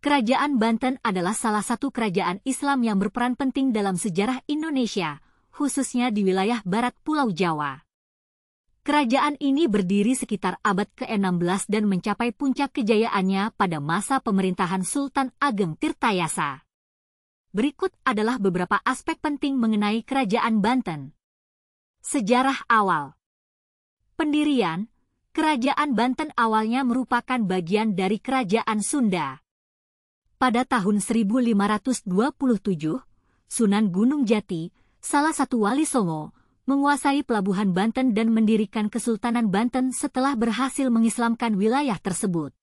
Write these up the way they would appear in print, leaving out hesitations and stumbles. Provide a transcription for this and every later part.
Kerajaan Banten adalah salah satu kerajaan Islam yang berperan penting dalam sejarah Indonesia, khususnya di wilayah barat Pulau Jawa. Kerajaan ini berdiri sekitar abad ke-16 dan mencapai puncak kejayaannya pada masa pemerintahan Sultan Ageng Tirtayasa. Berikut adalah beberapa aspek penting mengenai Kerajaan Banten. Sejarah awal. Pendirian, Kerajaan Banten awalnya merupakan bagian dari Kerajaan Sunda. Pada tahun 1527, Sunan Gunung Jati, salah satu wali Songo, menguasai pelabuhan Banten dan mendirikan Kesultanan Banten setelah berhasil mengislamkan wilayah tersebut.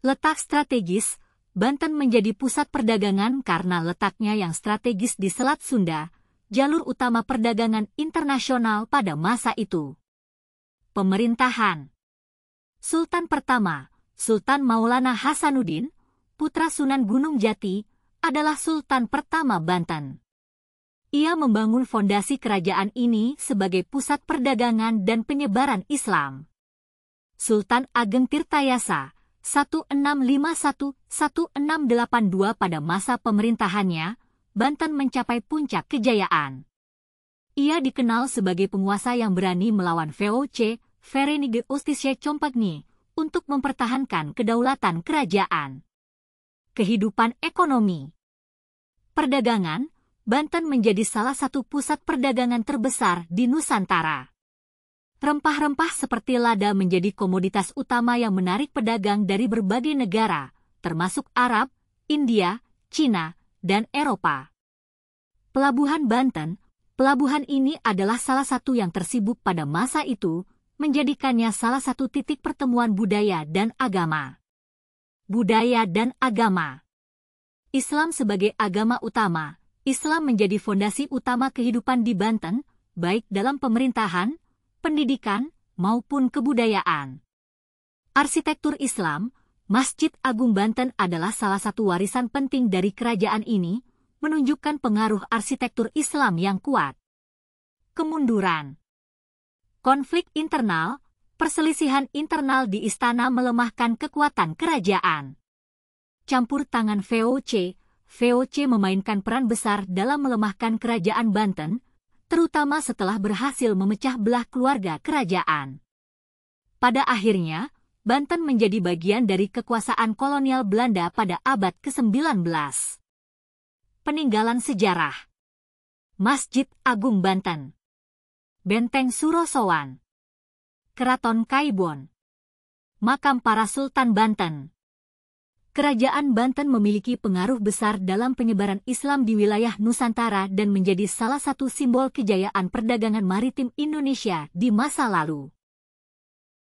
Letak strategis, Banten menjadi pusat perdagangan karena letaknya yang strategis di Selat Sunda, jalur utama perdagangan internasional pada masa itu. Pemerintahan. Sultan pertama, Sultan Maulana Hasanuddin, putra Sunan Gunung Jati, adalah Sultan pertama Banten. Ia membangun fondasi kerajaan ini sebagai pusat perdagangan dan penyebaran Islam. Sultan Ageng Tirtayasa 1651-1682 pada masa pemerintahannya, Banten mencapai puncak kejayaan. Ia dikenal sebagai penguasa yang berani melawan VOC, Verenigde Oost-Indische Compagnie, untuk mempertahankan kedaulatan kerajaan. Kehidupan ekonomi. Perdagangan, Banten menjadi salah satu pusat perdagangan terbesar di Nusantara. Rempah-rempah seperti lada menjadi komoditas utama yang menarik pedagang dari berbagai negara, termasuk Arab, India, Cina, dan Eropa. Pelabuhan Banten, pelabuhan ini adalah salah satu yang tersibuk pada masa itu, menjadikannya salah satu titik pertemuan budaya dan agama. Budaya dan agama. Islam sebagai agama utama. Islam menjadi fondasi utama kehidupan di Banten, baik dalam pemerintahan, pendidikan, maupun kebudayaan. Arsitektur Islam, Masjid Agung Banten adalah salah satu warisan penting dari kerajaan ini, menunjukkan pengaruh arsitektur Islam yang kuat. Kemunduran. Konflik internal, perselisihan internal di istana melemahkan kekuatan kerajaan. Campur tangan VOC memainkan peran besar dalam melemahkan kerajaan Banten, terutama setelah berhasil memecah belah keluarga kerajaan. Pada akhirnya, Banten menjadi bagian dari kekuasaan kolonial Belanda pada abad ke-19. Peninggalan sejarah. Masjid Agung Banten. Benteng Surosowan. Keraton Kaibon. Makam para Sultan Banten. Kerajaan Banten memiliki pengaruh besar dalam penyebaran Islam di wilayah Nusantara dan menjadi salah satu simbol kejayaan perdagangan maritim Indonesia di masa lalu.